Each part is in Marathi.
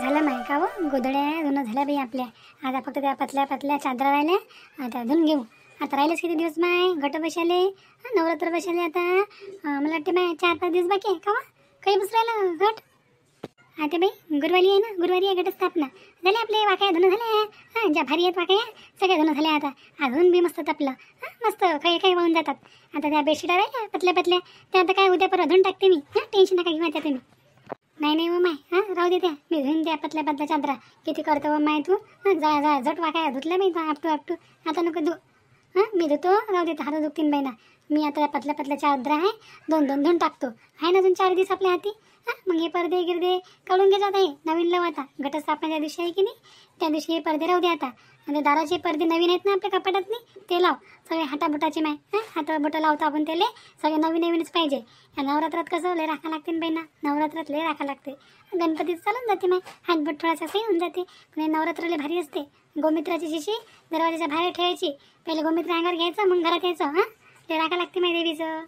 झालं माय का व गोधड्या धुणं झाल्या बाई आपल्या. आता फक्त त्या पतल्या पतल्या चादरा राहिल्या, आता धुवून घेऊ. आता राहिलेच किती दिवस माय घट बसाले, नवरात्र बसाले आता. मला वाटते माय 4-5 दिवस बाकी आहे का व. काही बस राहिलं घट. आता बाई गुरुवारी आहे ना, गुरुवारी आहे घटस्थापना. झाले आपले वाकाया धुणं झाल्या. ज्या भारी आहेत वाकाया सगळ्या धुणं झाल्या. आता अजून बी मस्त तपलं. मस्त काही काही वाहून जातात. आता त्या बेडशीटा राहिल्या पतल्या पतल्या, त्या आता काय उद्या परवा धुवून टाकते मी. टेन्शन नका घेऊ त्या तुम्ही. नाही हो माय, राहू दे त्या. मी धुईन त्या पतल्या पतल्या चादरा. किती करतो माय तू. जा जा झट वाकाया धुतल्या मी आपटू. आता नको धु. मी धुतो, राहू दे. हात दुखतीन बाई ना. मी आता पतल्या पतल्या चादरा आहे, दोन धुवून टाकतो. आहे ना अजून 4 दिवस आपल्या हाती. मग हे पडदे गिरदे काढून घे जात आहे. नवीन लाव आता. घटस्थापना दिवशी आहे की नाही, त्या दिवशी हे पडदे राहू दे आता. आणि दाराचे पडदे नवीन आहेत ना आपल्या कपाटात नाही, ते लाव. सगळे हाताबोटाचे माय. हाताबोटं लावतो आपण त्याले. सगळे नवीनच पाहिजे. या नवरात्रात कसं लय राखा लागते बाई ना. नवरात्रात लय राखा लागते. गणपतीत चालून जाते माय. हातबोट थोडासा काही होऊन जाते. पण नवरात्राला भारी असते. गोमित्राची शिशी दरवाजाच्या बाहेर ठेवायची. पहिले गोमित्र अंगावर घ्यायचं, मग घरात यायचं. लय राखा लागते माय देवीचं.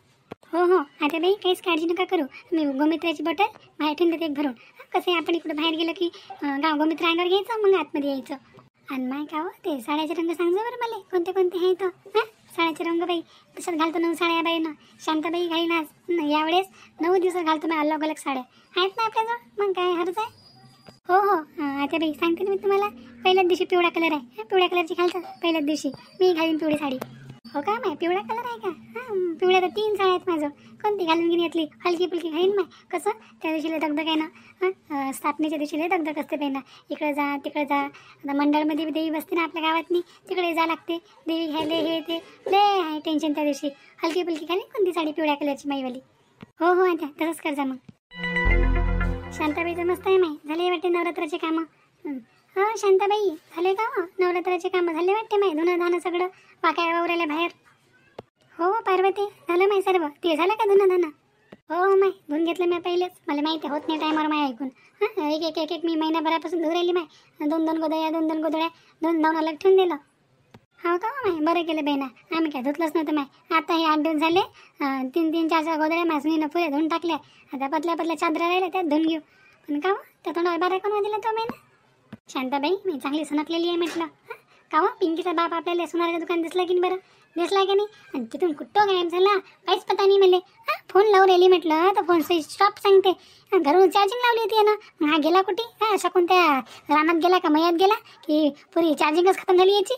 हो आता बाई काहीच काळजी नका करू. मी गोमित्राची बॉटल बाहेर ठेवून देते एक भरून. कसं आपण इकडं बाहेर गेलो की गोमित्र अंगावर घ्यायचं, मग आतमध्ये यायचं. आणि माय का ते साड्याचे रंग सांग बरं मला, कोणते कोणते आहेत. साड्याचे रंग बाई तसंच घालतो 9 साड्या बाई ना. शांताबाई घाई ना यावेळेस 9 दिवस घालतो मी अलग अलग साड्या आहेत ना आपल्याजवळ. मग काय हरच आहे. हो आता बाई सांगते ना मी तुम्हाला. पहिल्याच दिवशी पिवळा कलर आहे. पिवळ्या कलरची घालतो पहिल्याच दिवशी. मी घालीन पिवळी साडी. हो का माय, पिवळा कलर आहे का. पिवळ्या तर 3 साड्या आहेत माझं. कोणती घालून घेऊन येतली हलकी फुलकी घालीन माय. कसं त्या दिवशी दगदग आहे ना. स्थापनेच्या दिवशी दगदग असते बाई ना. इकडे जा तिकडे जा. आता मंडळमध्ये देवी बसते ना आपल्या गावातनी, तिकडे जा लागते देवी घ्यायला. हे ते लय आहे टेन्शन त्या दिवशी. हलकी फुलकी घालीन कोणती साडी पिवळ्या कलरची माईवाली. हो आता तसंच कर जा मग. शांताबाईचं मस्त आहे माय. झाले वाटते नवरात्राचे कामं. शांताबाई झाले का नवरात्राचे कामं झाले वाटते माय. धुणं धाणं सगळं वाकाया वावरायला बाहेर. हो पार्वती झालं माय सर्व. ते झालं का धुणं धाणं. हो माय धुवून घेतलं मी पहिलेच. मला माहिती होत नाही टायमावर माय ऐकून. एक मी महिनाभरापासून धुवून राहिली माय. 2 गोधड्या 2 अलग ठेवून दिलं. हो का माय, बरं केलं बाई ना. आम्ही काय धुतलंच नव्हतं माय. आता हे 8 दिवस झाले. 3 4 गोधड्या मासनीनं पुऱ्या धुवून टाकल्या. आता पतल्या चादरा राहिल्या त्यात धुवून घेऊ. पण का त्या तोंडावर बारा कोण दिला तो महिना. शांताबाई मी चांगली सनकलेली आहे म्हटलं. का पिंकीचा बाप आपल्याला सोनाराचं दुकान दिसलं की नाही बरं. दिसला की नाही. आणि तिथून कुठं गायब झाला काहीच पता नाही मला. फोन लावून राहिली म्हटलं तर फोन स्टॉप सांगते. घरून चार्जिंग लावली होती ना. हा गेला कुठे. अशा कोणत्या रानात गेला का मयात गेला की पुरी चार्जिंगच खतम झाली याची.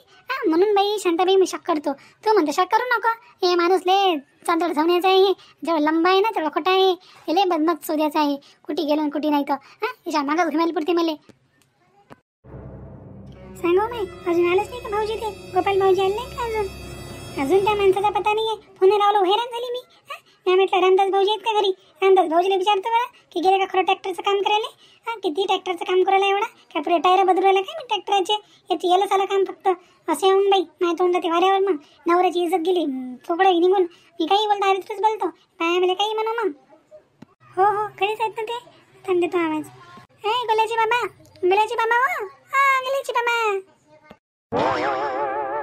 म्हणून बाई शांताबाई मी शक करतो. तू म्हणतो शक करू नको. हे माणूस ले चांदोड धावण्याचा आहे. जेव्हा लंबा आहे ना तेवढा खोटा आहे. हे लय बदमत शोधायचा आहे. कुठे गेलो कुठे नाही तर. याच्या मागं घुमायला पुरते मला. सांगू माय अजून आलंच नाही का भाऊजी. ते गोपाल भाऊजी आले नाही का अजून त्या माणसाचा पता नाही आहे. फोन लावलं हैराण झाली मी. मी म्हटलं रामदास भाऊजी आहेत का घरी. रामदास भाऊजीला विचारतो बरं की गेले का खरं ट्रॅक्टरचं काम करायला. किती ट्रॅक्टरचं काम करायला एवढा. काय पुरे टायर बदलवायला काय मी ट्रॅक्टरचे. याची याला चालं काम फक्त. असे येऊन बाई नाही तोंड ते वाऱ्यावर. मग नवऱ्याची इज्जत गेली थोडं निघून. मी काही बोलतो आधीच बोलतो. काय मला काही म्हणू मग. हो खरीच आहेत ना ते. थांब देतो आवाज. गोल्याची बाबा गेल्याची बाबा.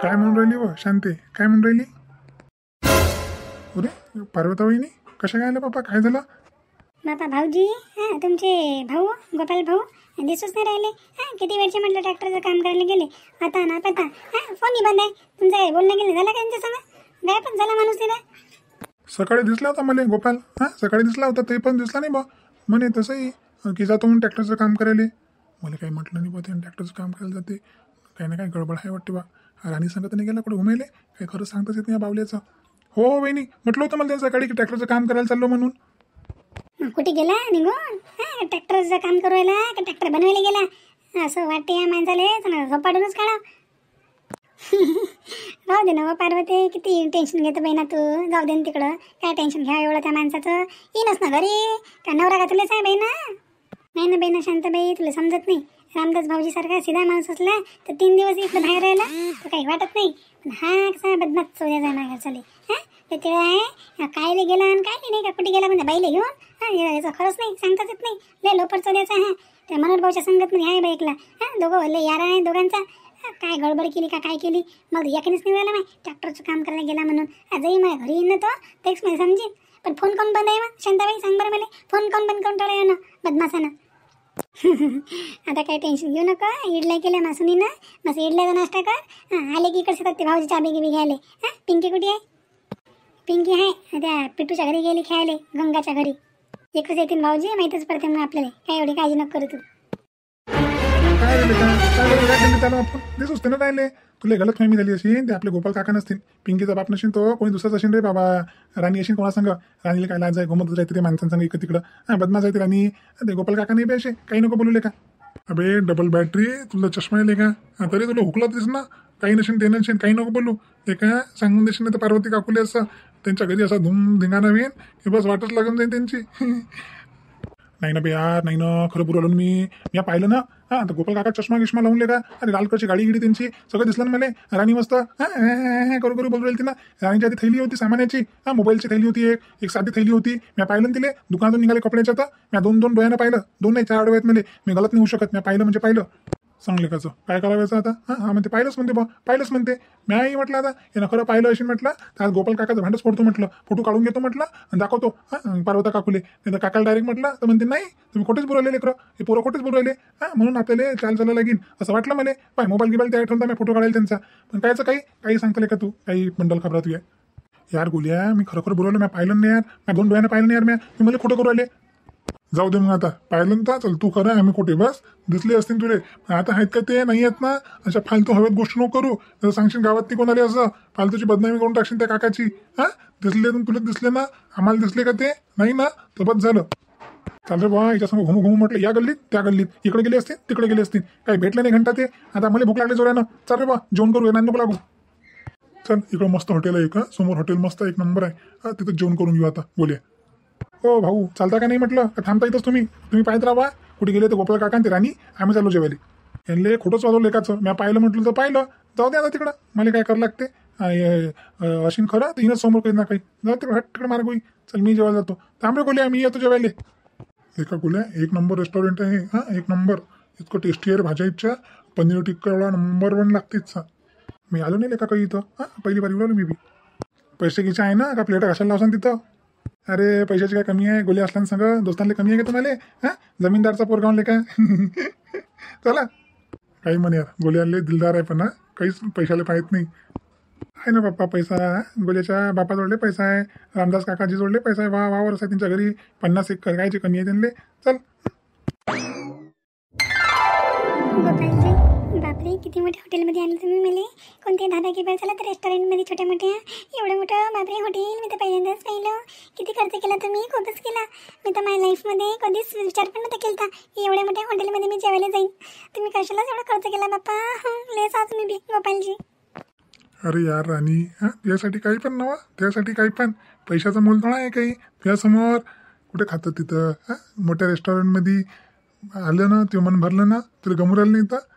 काय म्हणून राहिली व शांते. काय म्हणून राहिली. अरे पार्वता वहिनी कशा काय आल्या बाबा. काय झालं बापा भाऊजी. तुमचे भाऊ गोपाल भाऊ दिसूच नाही राहिले. किती वेळचे म्हटलं ट्रॅक्टरचं काम करायला गेले. आता ना पता. फोनही बंद आहे तुमचं. बोलणं गेलं झालं का त्यांच्या संग. गाय पण झाला माणूस तिला. सकाळी दिसला होता मला गोपाल. सकाळी दिसला होता. ते पण दिसला नाही बा. म्हणे तसंही की जातो म्हणून ट्रॅक्टरचं काम करायला. मला काही म्हटलं नाही बा. त्याने ट्रॅक्टरचं काम करायला जाते. काही ना काही गडबड आहे वाटते बा. राणी सांगत नाही गेला कुठे घुमायले. काही खरं सांगताच येत नाही या बावल्याचं. हो वहिनी म्हटलं होतं मला त्या सकाळी की ट्रॅक्टरचं काम करायला चाललो म्हणून. कुठे गेला निघून. ट्रॅक्टरचं काम करायला का ट्रॅक्टर बनवायला गेला असं वाटते या माणसाला. झोपाडूनच काढा. राहू दे ना व पार्वती. किती टेन्शन घेतो बाई ना तू. जाऊ दे ना तिकडं. काय टेन्शन घ्या एवढं त्या माणसाचं. येईनच ना घरी. का नवरा का तुलाच आहे बाई ना. नाही ना बाई ना शांताबाई तुला समजत नाही. रामदास भाऊजी सारखा सीधा माणूस असला तर 3 दिवस इकडं बाहेर राहिला तर काही वाटत नाही. पण हा कसा बदमाश चोऱ्या जाणार चाले. ते आहे कायले गेला आणि काय नाही का कुठे गेला म्हणजे बाईले घेऊन. याचं खरंच नाही सांगताच येत नाही. लय लोपर चोऱ्याचा. त्या मनोहर भाऊच्या संगतमध्ये आहे बाईकला. दोघं लय यारा आहे दोघांचा. काय गडबड केली का काय केली. मग याकीनच नाही व्हायला माय. ट्रॅक्टरचं काम करायला गेला म्हणून. आजही माझ्या घरी येईन ना तो तेच मला समजेल. पण फोन कोण बंद आहे मग शांताबाई सांग बरं मला. फोन कोण बंद करून ठेवला ना बदमाशानं. आता काही टेन्शन घेऊ नका. इडल्या केल्या मासुनीनं, मस्त इडल्याचा नाश्ता कर. आले की इकडे सतत ते भाऊजी चाबी गिबी घ्यायले. पिंकी कुठे आहे? पिंकी आहे त्या पिट्टूच्या घरी गेली खेळायले, गंगाच्या घरी. एकच येतील भाऊजी, माहीतच पडते मग आपल्याला. काय एवढी काळजी नको करू तू. काय राहिले का काय राहिले काय केलं त्याला आपण ते सुचते ना राहिले. तुला गलत फहमी झाली अशी. ते आपले गोपाल काका नसतील, पिंकीचा बाप नसेल, तो कोणी दुसराच असेल रे बाबा. राणी असेल कोणा संग. राणीला काय लाज आहे, घुमतच राहते ते माणसांसंग इकडं तिकडं. बदमाश आहे ते राणी. ते गोपाल काका नाही बे असे, काही नको बोलू का. अबे डबल बॅटरी, तुला चष्मा येईल का? तरी तुला हुकला दिस ना. काही नसेल ते नसेल, काही नको बोलू. ते काय सांगून देशील ना तर पार्वती काकुले असं त्यांच्या घरी असा धूम धिंगाणा होईल की बस वाटच लागून जाईल त्यांची. नाही ना बे यार, नाही ना, खरं बोललो मी पाहिलं ना. आता गोपाल काका चष्मा गिष्मा लावून का. अरे लाल कलरची गाडी गिडी त्यांची सगळं दिसलं ना मला. राणी मस्त करू बोलू राहिली ना. राणीची आधी थैली होती सामान्याची, मोबाईलची थैली होती, एक साधी थैली होती. मी पाहिलं ना तिले दुकानातून निघाले कपड्याच्या. तर मी दोन डोळ्यानं पाहिलं, दोन नाही 4 डोळ्यात मला. मी गलत नाही होऊ शकत. मी पाहिलं म्हणजे पाहिलं. चांगले कसं काय करायचं आता. म्हणते पाहिलंच म्हणते बा, पाहिलंच म्हणते. मी म्हटलं आता हे खरं पाहिलं असेल म्हटलं तर आज गोपाल काकाचं भांडच फोडतो म्हटलं, फोटो काढून घेतो म्हटलं आणि दाखवतो पार्वता काकुले. नाही तर काकाला डायरेक्ट म्हटलं तर म्हणते नाही तुम्ही खोटेच बोलवले लेकरं, हे पोरं खोटेच बोलवले. म्हणून आपल्याला चालायला लागेल असं वाटलं मला. पाय मोबाईल गिबाईल त्या ठेवता मी फोटो काढायला त्यांचा. पण कायचं काही सांगतले का तू, काही बंडल खबरात तू यार गोल्या. मी खरोखर बोलवलं, मी पाहिलं नाही यार. मी 2 डोळ्यानं पाहिलं नाही यार. मी मला खोटं करू राहिले. जाऊ दे मग आता, पाहिलं ना चल तू खरं आम्ही कुठे बस दिसले असतील तुले. आता आहेत का ते नाही आहेत ना. अशा फालतू हवेत गोष्ट नको करू. जर सांगशील गावात ती कोणाला असं फालतूची बदनामी करून टाकशील त्या काकाची. दिसले तुला दिसले ना, आम्हाला दिसले का ते नाही ना, तर बस झालं. चाल रे बा, याच्यासमोर घुमू म्हटलं, या गल्लीत त्या गल्लीत, इकडे गेले असतील तिकडे गेले असतील, काही भेटले नाही घंटा ते. आता मला भूक लागली जोरानं. चाल रे बा जेवण करू, नाही नको लागू. चल इकडं मस्त हॉटेल आहे का समोर, हॉटेल मस्त 1 नंबर आहे. तिथं जेवण करून घेऊ आता. बोलूया. हो भाऊ चालता का नाही म्हटलं, का थांबता येतच तुम्ही पाहत राहा. कुठे गेले ते गोपाळ काका ते राणी, आम्ही चालू जेवायला. यांना खोटंच वाजवलं एकाचं. मी पाहिलं म्हटलं तर पाहिलं. जाऊ द्या आता तिकडं, मला काय करावं लागते. अशीन खरं तर हिनंच समोर काही ना काही. जाऊ तिकडं हट तिकडे मार्ग होई. चल मी जेवायला जातो. थांबरे गोल्या, मी येतो जेवायला. एका गोल्या 1 नंबर रेस्टॉरंट आहे. 1 नंबर, इतकं टेस्टी आहे भाज्या इच्छा. पनीर टिक्का एवढा नंबर 1 लागतेच. मी आलो नाही का काही इथं. पहिली बारी बोलावलं मी बी. पैसे घ्यायचे आहे ना, का प्लेटा कशाला लावसान तिथं. अरे पैशाची काय कमी आहे, गोली असल्यानं सगळं दोस्तांना कमी आहे का तुम्हाला. जमीनदारचा पोरगावले का. चला काही म्हणे यार, गोली आणले दिलदार आहे पण काहीच पैशाला पाहत नाही. आहे ना बाप्पा पैसा. गोल्याच्या बापा जोडले पैसा आहे, रामदास काकाजी जोडले पैसा आहे. वावर आहे त्यांच्या घरी. 50 एकर कायची कमी आहे त्यांना. चल गोपालजी बापरे, किती मोठ्या हॉटेलमध्ये आणलं तुम्ही मला. कोणते दादा की झाला तर रेस्टॉरंटमध्ये छोट्या मोठ्या. एवढं मोठं बापरे हॉटेल मी तर पहिल्यांदाच पाहिलं. किती खर्च केला तुम्ही, खूपच केला. मी तर माझ्या लाईफमध्ये कधीच विचार पण नव्हता केला की एवढ्या मोठ्या हॉटेलमध्ये मी जेवायला जाईन. तुम्ही कशालाच एवढा खर्च केला बाप्पा. लेस आज मी बी गोपालजी. अरे यार राणी, त्यासाठी काही पण नवा, त्यासाठी काही पण पैशाचा मोल थोडा आहे काही. त्यासमोर कुठे खातं तिथं. मोठ्या रेस्टॉरंटमध्ये आलं ना, ते मन भरलं ना, तुला गमू राहिलं नाही तर.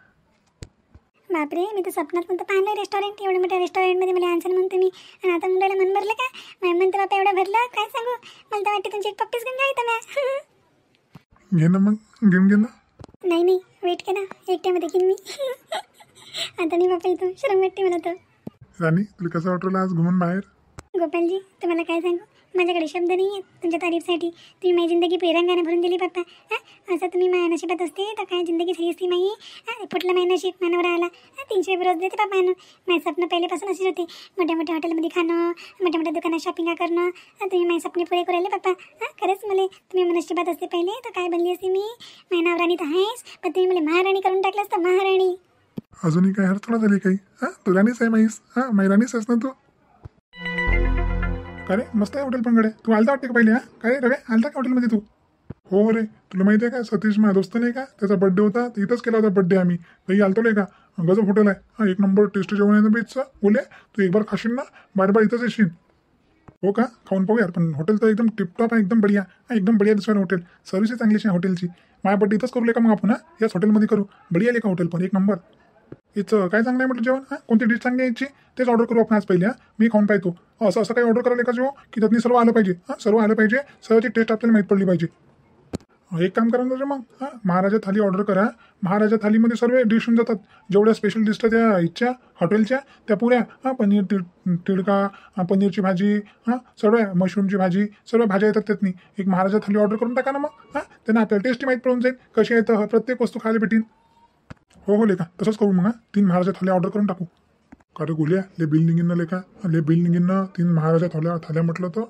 बापरे, मी तर स्वप्नात पण पाहिलं रेस्टॉरंट. एवढ्या मोठ्या रेस्टॉरंटमध्ये मला आन्सर म्हणते मी. आणि आता मुलाला मन भरलं का. माझ्या म्हणते बापा एवढं भरलं काय सांगू. मला तर वाटते तुमची एक पप्पीच घेऊन जायचं मी. घे ना मग, घेऊन घे ना. नाही वेट करा, एकट्यामध्ये घेईन मी. आता नाही बापा इथं शरम वाटते मला तर. राणी तुला कसं वाटलं आज घुमून बाहेर. गोपालजी तुम्हाला काय सांगू, माझ्याकडे शब्द नाही आहेत तुमच्या तारीफसाठी. तुम्ही माझी जिंदगी प्रेरंगाने भरून दिली बाप्पा. असं तुम्ही माझ्या नशिबात असते तर काय जिंदगी सही असती माई. फुटलं माझ्या नशीब, मानवर आला. 300 रोज देते बाप्पा. माझे स्वप्न पहिलेपासून असेच होते, मोठ्या मोठ्या हॉटेलमध्ये खाणं, मोठ्या मोठ्या दुकानात शॉपिंग करणं. तुम्ही माझे स्वप्ने पुरे करायले बाप्पा. खरंच मला तुम्ही नशिबात असते पहिले तर काय बनली असते मी. माझ्या नावराणी तर आहेच, पण तुम्ही मला महाराणी करून टाकलं असतं, महाराणी. अजूनही काय हर थोडा झाली काही. तू राणीच आहे माहीस. माई राणीच आहेस ना तू. का रे मस्त आहे हॉटेल पण गडे. तू आलता वाटते का पहिले. काय रे रवे, आलता का हॉटेलमध्ये तू. हो रे, तुला माहिती आहे का सतीश माझा दोस्त नाही का, त्याचा बड्डे होता. इथंच केला होता बड्डे आम्ही. तरी आलतो नाही का. गजब हॉटेल आहे. 1 नंबर टेस्ट जेवण आहे ना बीचचं. बोले तू एक बार खाशील ना, बार इथंच येशील. हो का, खाऊन पाहू यार. पण हॉटेल तर एकदम टिपटॉप आहे, एकदम बढिया. एकदम बढिया दिसणार हॉटेल. सर्व्हिस चांगली आहे हॉटेलची. माझ्या बड्डे इथंच करू का मग आपण. याच हॉटेलमध्ये करू. बढिया आहे का हॉटेल पण 1 नंबर. इथं काय चांगलं आहे म्हटलं जेवण. कोणती डिश चांगली यायची तेच ऑर्डर करू आपण आज पहिले. मी खाऊन पाहतो. असं काही ऑर्डर करायला का जेव्हा की त्यातनी सर्व आलं पाहिजे. सर्व आलं पाहिजे, सर्वची टेस्ट आपल्याला माहीत पडली पाहिजे. एक काम करा ना रे मग, हां महाराजा थाली ऑर्डर करा. महाराजा थालीमध्ये सर्व डिश होऊन जातात. जेवढ्या स्पेशल डिश त्या इथच्या हॉटेलच्या त्या पुऱ्या. हां पनीर तिडका, पनीरची भाजी, हां सर्व मशरूमची भाजी, सर्व भाज्या येतात त्यातनी. एक महाराजा थाली ऑर्डर करून टाका ना मग. हां त्यांना आपल्याला टेस्टी माहीत पडून जाईल कशी आहे, तर प्रत्येक वस्तू खायला भेटेल. हो हो लेका तसंच करू मग. 3 महाराजा थाल्या ऑर्डर करून टाकू. का रे गोल्या ले बिल निघीन लेका, ले बिल निघीन 3 महाराजा थाल्या म्हटलं तर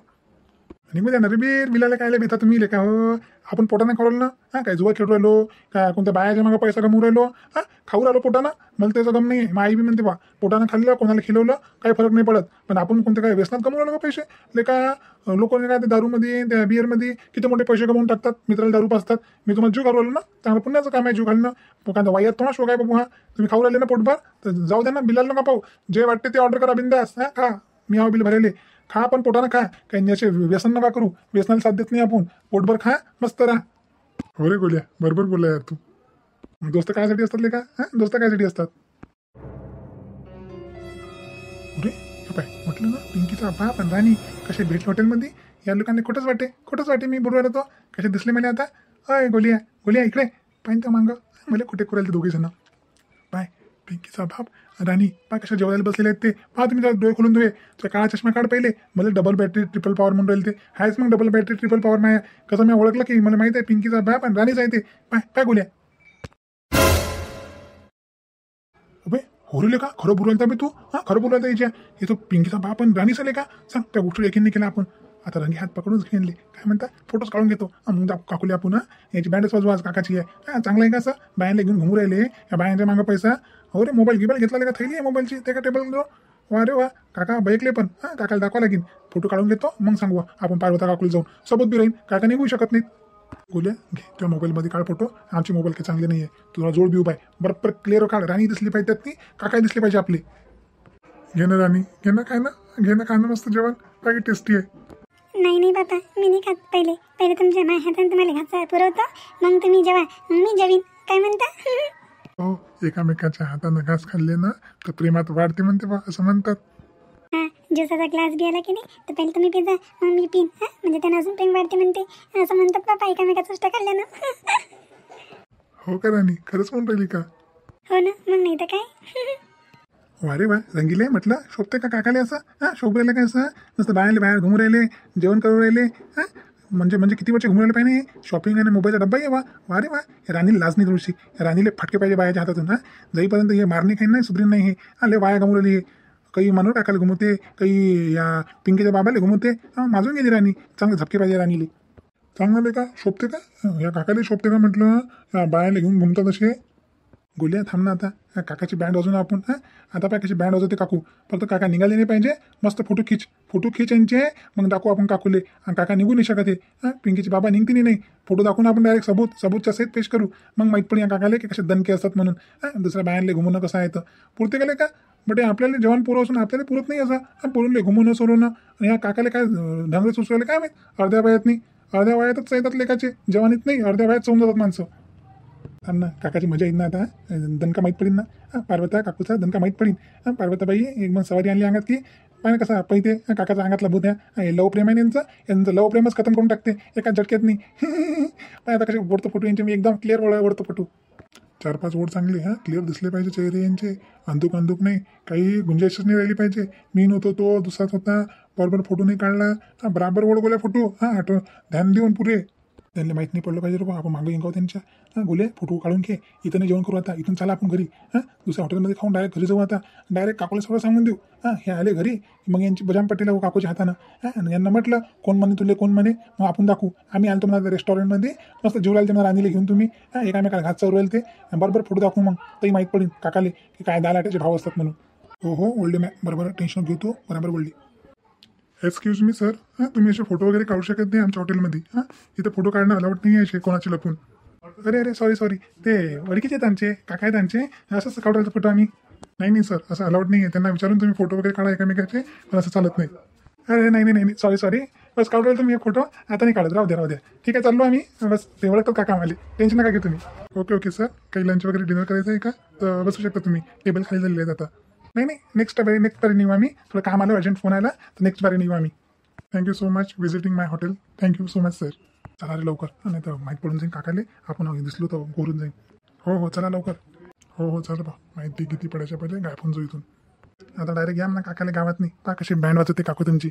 निघू द्या ना रे बीर. बिलाला कायला भेटा तुम्ही लेका हो. आपण पोटाने खाऊ राहिलो ना. हां काय जुवा खेळू राहिलो का कोणत्या बायाच्या मागं पैसा कमवू राहिलो. हां खाऊ राहिलो पोटानं. मला त्याचा गम नाही. आई बी म्हणते बा पोटानं खाल्लं कोणाला खिलवलं काही फरक नाही पडत. पण आपण कोणत्या काय व्यसनात कमवू राहिलो का पैसे लेका. लोकांनी काय ते दारूमध्ये त्या बिअरमध्ये किती मोठे पैसे कमवून टाकतात. मित्राला दारू पाजतात. मी तुम्हाला जीव घालू राहिलो ना. चांगलं पुण्याचं काम आहे जीव घालणं. काय वायात थोडा शोक आहे बाबू. हां तुम्ही खाऊ राहिले ना पोटभर तर जाऊ द्या ना. बिलाला नका पाहू. जे वाटते ते ऑर्डर करा बिंदास. हां खा मी बिल भरायले. खा पण पोटानं खा. काही याचे व्यसन नका करू. व्यसनाला साथ देत नाही आपण. पोटभर खा मस्त राहा. हो रे गोल्या बरोबर बोलला यार तू. दोस्त कायसाठी असतात ले का. हां दोस्त कायसाठी असतात. अरे पाय म्हटलं ना पिंकीचा बाप आणि राणी कसे भेटले हॉटेलमध्ये. या लोकांनी खोटंच वाटे मी बोलू राहिलो तो. कसे दिसले मला आता. अय गोलिया इकडे पाहिजे मागं. मला कुठे करायला ते दोघे जण. पाय पिंकीचा बाप राणी पा कशा जेवायला बसलेले आहेत ते. पहा तुम्ही जरा डोळे खोलून धुवे. त्या काळा चष्मा काढ पहिले. मला डबल बॅटरी ट्रिपल पॉवर म्हणून राहील ते. हायच मग डबल बॅटरी ट्रिपल पॉवर नाही. कसं मी ओळखलं की मला माहिती आहे पिंकीचा बाप आणि राणीच आहे ते. पाय गोल्या. अबे होरले का खरं बोलायला बे तू. हां खरं बोलायला यायच्या. हे तो पिंकीचा बाप आणि राणीच आले का. सांग त्या गोष्टी एकीने केला आपण. आता रंगी हात पकडूनच घेणले. काय म्हणता फोटोज काढून घेतो. मग काकुले आपण याची बँडच वाजवा आज काकाची आहे. हां चांगलं आहे का असं. बायांना घेऊन घुमू राहिले. या बायांच्या मागं पैसा. हो रे मोबाईल घेतला का थैली आहे मोबाईलची ते का टेबल दो. वा रे वा काका बैकले पण. हां काकाला दाखवा लागेल. फोटो काढून घेतो मग सांगू आपण पार्वता काकुला जाऊन. सोबत बी राहीन. काका निघू शकत नाहीत. गोल्या घे त्या मोबाईलमध्ये काढ फोटो. आमची मोबाईल काही चांगली नाही आहे. तुला जोड बिऊ पाय बरोबर क्लिअर काढ. राणी दिसली पाहिजे त्यातनी. काका दिसले पाहिजे आपले. घे ना राणी घे ना काय ना मस्त जेवण काय टेस्टी आहे. नाही बाबा मी नाही खात. पहिले तुमच्या माझ्या हाताने तुम्हाला घाचा पुरवतो. मग तुम्ही जेवा मग मी जेवीन. काय म्हणता. हो एकामेकाच्या हातानं घास खाल्ले ना तर प्रेमात वाढते म्हणते बा असं म्हणतात. हां ज्यूसाचा ग्लास घ्यायला की नाही तर पहिले तुम्ही पिझ्झा मग मी पिन. हां म्हणजे त्यांना अजून प्रेम वाढते म्हणते असं म्हणतात बाबा एकामेकाचं उष्ट खाल्ल्यानं. हो का राणी खरंच म्हणून राहिली का. हो ना मग नाही तर काय. वारे वा रंगीले म्हटलं शोभते का काकाले असं. हां शोभ राहिलं काय असं. नुसतं बाहेर घुमू राहिले जेवण करू राहिले. हां म्हणजे किती वर्ष घुमू राहिले पाहिजे. शॉपिंग आणि मोबाईलचा डब्बा आहे वा रे वा. राणीला लाज नाही थोडीशी. राणीले फटके पाहिजे बायाच्या हातातून. हां जाईपर्यंत हे मारणे काही नाही सुधरीन नाही. हे आले वाया घुमू राहिली. काही मनोर काकाला घुमवते काही या पिंकीच्या बाबाला घुमवते. हां माजून गेली राणी. चांगले झपके पाहिजे राणीले. चांगलं का शोभते का या काकाला शोभते का म्हटलं. या बायाला घेऊन घुमतात असे. गोल्या थांब ना आता. काकाची बँड वाजवून आपण. हां आता पाय कशी बँड वाजवते काकू. फक्त काका निघाले नाही पाहिजे. मस्त फोटो खिच यांचे. मग दाखवू आपण काकूले. आणि काका निघू नाही शकत हे. हां पिंकीचे बाबा निघते नाही. फोटो दाखवून आपण डायरेक्ट सबूतच्या सहित पेश करू. मग माहीत पण या काकाले की कसे दणके असतात म्हणून. हां दुसऱ्या बायांले घुमवणं कसं आहे तर पुरते गेले का. बट आपल्याला जेवण पुरं असून आपल्याला पुरत नाही असं. पुरून घुमवणं सोडवणं. आणि या काकाला काय ढंगरे सुचवायला काय माहीत. अर्ध्या वयातच येतात लेखाचे. जेवणीत नाही अर्ध्या वयात चवून जातात माणसं. थांब ना काकाची मजा येईल ना आता. दणका माहीत पडेल ना. पार्वता काकूचा दणका माहीत पडेल. पार्वताबाई एकदम सवारी आणली अंगात की पाहिजे कसा पैते काकाचा अंगातला भूत आहे. लव प्रेम आहे यांचं लव प्रेमच खतम करून टाकते एका झटक्यात नाही. पाय आता कसे ओढतो फोटो यांचे मी एकदम क्लिअर ओढतो फोटो. 4-5 ओढ चांगले. हां क्लिअर दिसले पाहिजे चेहरे यांचे. अंदूक नाही काही गुंजाईशच नाही राहिली पाहिजे. मी नव्हतो तो दुसराच होता. बरोबर फोटो नाही काढला. हां बराबर ओढ गोल्या फोटो. हां ध्यान देऊन पुरे. त्यांना माहीत नाही पडलं पाहिजे रे बा आपण मागं येऊ त्यांच्या. हां गोले फोटो काढून घे. इथं नाही जेवण करू आता. इथून चला आपण घरी. हां दुसऱ्या हॉटेलमध्ये खाऊन डायरेक्ट घरी जाऊ आता. डायरेक्ट काकूला सगळं सांगून देऊ. हां हे आले घरी मग यांची बजाम पट्टीला काकूच्या हातानं. हां यांना म्हटलं कोण म्हणे तुले कोण म्हणे मग आपण दाखवू. आम्ही आलो तुम्हाला रेस्टॉरंटमध्ये मस्त जेवरायला त्यांना राणीला घेऊन तुम्ही. हां एकामेकाला घात चौरवेल ते बरोबर फोटो दाखवू. मग तरी माहीत पडेल काकाले की काय दाल आट्याचे भाव असतात म्हणून. हो ओल्डे मॅ बरोबर टेन्शन घेतो बरोबर बोलली. Excuse me sir. हां तुम्ही असे फोटो वगैरे काढू शकत नाही आमच्या हॉटेलमध्ये. हां इथं फोटो काढणं अलाउड नाही आहे कोणाची लपून. अरे सॉरी ते ओळखीचे आहेत आमचे काका आहेत आमचे. असंच काढायचा फोटो आम्ही. नाही सर असं अलाउड नाही आहे. त्यांना विचारून तुम्ही फोटो वगैरे काढा एकामेकाचे. पण असं चालत नाही. अरे नाही सॉरी बस काढू राहिलं तुम्ही एक फोटो. आता नाही काढत. राहू द्या ठीक आहे चाललो आम्ही. बस ते ओळखतात काका आम्हाला. टेन्शन नका घेऊ तुम्ही. ओके सर काही लंच वगैरे डिनर करायचं आहे का तर बसू शकता तुम्ही. टेबल खाली झालेले आहेत आता. नाही नेक्स्ट बारी निघू आम्ही. थोडं काम आलं अर्जंट फोन आला तर नेक्स्ट बारी निघू आम्ही. Thank you so much visiting my hotel. Thank you so much sir. चला रे लवकर, नाही तर माहीत पडून जाईन काकाले, आपण दिसलो तर घोरून जाईन. हो हो चला लवकर. हो हो चला बा, माहिती किती पडायच्या पहिले गायब होऊन जाऊ इथून. आता डायरेक्ट या ना काकाला गावात नाही, पहा कशी बँड वाजवते काकू तुमची.